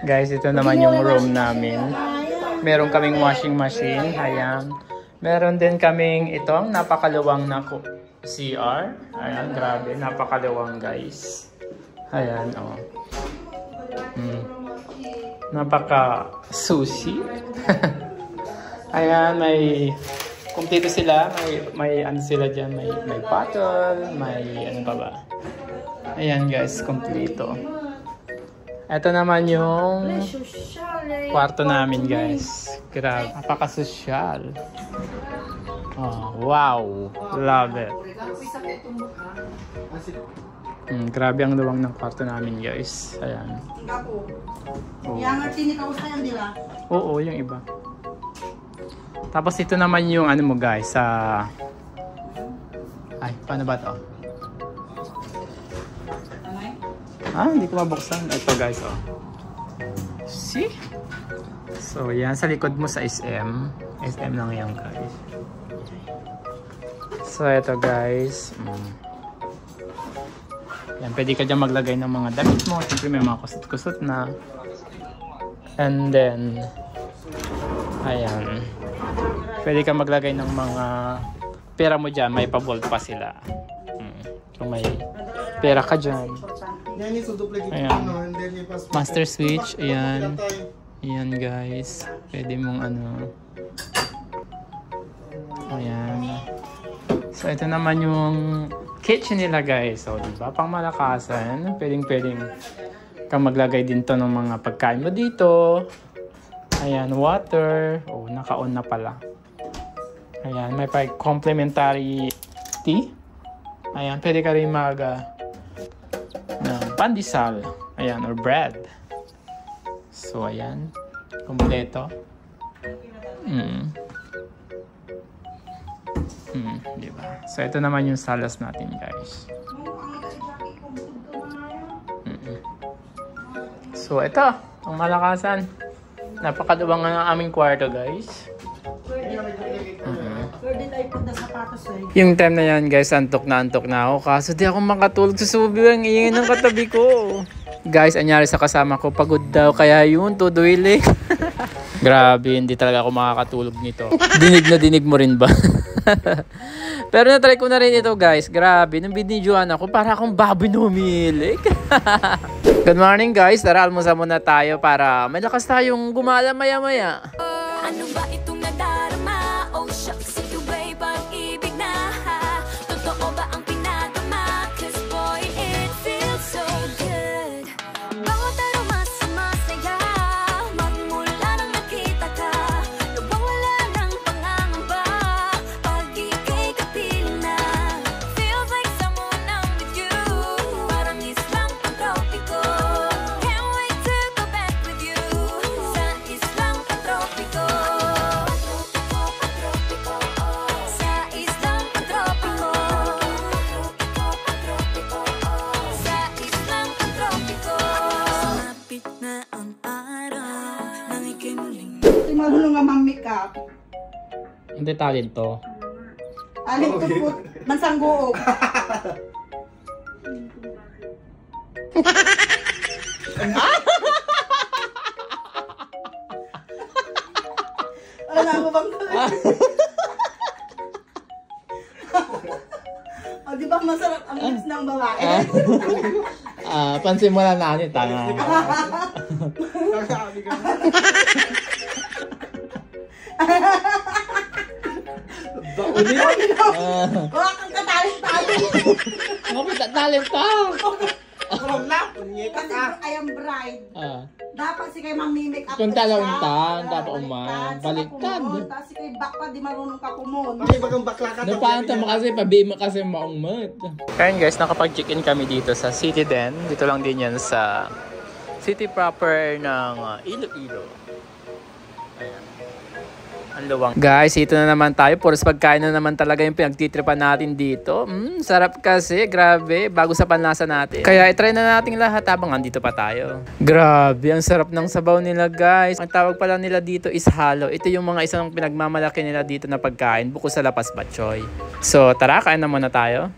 Guys, ito naman yung room namin. Meron kaming washing machine. Ayan. Meron din kaming itong napakaluwang na CR. Ayan, grabe. Napakaluwang, guys. Ayan, oh. Napaka-sushi. Ayan, may... Kumpleto sila. May ano sila dyan. May bottle. May ano pa ba? Ayan, guys. Kumpleto. Ito naman yung kwarto namin, guys. Grabe. Napaka-sosyal. Oh, wow. Love it. Grabe ang luwang ng kwarto namin, guys. Ayan. Oh. Oo, yung iba. Tapos ito naman yung ano mo, guys. Ay, paano ba ito? Hindi ko mabuksan. Ito, guys, oh. See? So, yan. Sa likod mo sa SM. SM lang yan, guys. So, ito, guys. Yan, pwede ka dyan maglagay ng mga damit mo. Siyempre, may mga kusot-kusot na. And then, ayan. Pwede ka maglagay ng mga pera mo dyan. May pa-vault pa sila. Kung may pera ka dyan. Ayan. Master switch. Ayan. Ayan, guys. Pwede mong ano. Ayan. So, ito naman yung kitchen nila, guys. So, diba? Pang malakasan. Pwedeng kang maglagay din to ng mga pagkain mo dito. Ayan, water. Oh, naka-on na pala. Ayan, may complimentary tea. Ayan, pwede ka rin ng pandesal. Ayan, or bread. So, ayan. Kompleto. Diba? So, ito naman yung salas natin, guys. So, ito. Ang malakasan. Napakaluwang ang aming kwarto, guys. Yung time na yan, guys, antok na ako. Kaso di ako makatulog sa sobrang ingay ng katabi ko. Guys, anyari sa kasama ko, pagod daw. Kaya yun, tuduiling. Grabe, hindi talaga ako makakatulog nito. Dinig na dinig mo rin ba? Pero natry ko na rin ito, guys. Grabe, nung binidyoan ako, para akong baboy na humilik. Good morning, guys. Tara, almusal muna tayo para may lakas tayong gumala maya-maya. Ano ba itong nadarama? Oh, shucks, ito ba'y pag-ibig na? Totoo ba ang pinagama? Cause boy, it feels so good. Bawat aroma sumasaya, magmula nang nakita ka. Nawawala ng pangangamba, pag ika'y kapiling na. Feels like someone I'm with you, parang islang pang-tropiko. Can't wait to go back with you, sa islang pang-tropiko. Marunong nga mag-makeup. Hindi talento. Alin to po, mansanggoog. Wala mo bang... O, di ba masarap ang lips ng babae? Pansin mo lang na tanga. Wala kang katalent-talent. Bakit talento? Kasi I am bride. Dapat si kay mamimik up. Kung talawang dapat baliktad. Tapos si kay bakla, di marunong ka kumon. Napanta mo kasi, pabima kasi maungmat. Kaya guys, nakapag-check-in kami dito sa City Den. Dito lang din yan sa city proper ng Iloilo. Ayan. Ang luwang. Guys, ito na naman tayo. Puros pagkain na naman talaga yung pinagtitripan natin dito. Sarap kasi. Grabe. Bago sa panlasa natin. Kaya itry na natin lahat habang andito pa tayo. Grabe. Ang sarap ng sabaw nila, guys. Ang tawag pala nila dito is halo. Ito yung mga isang pinagmamalaki nila dito na pagkain. Bukod sa lapas batchoy. So, tara, kain na muna tayo.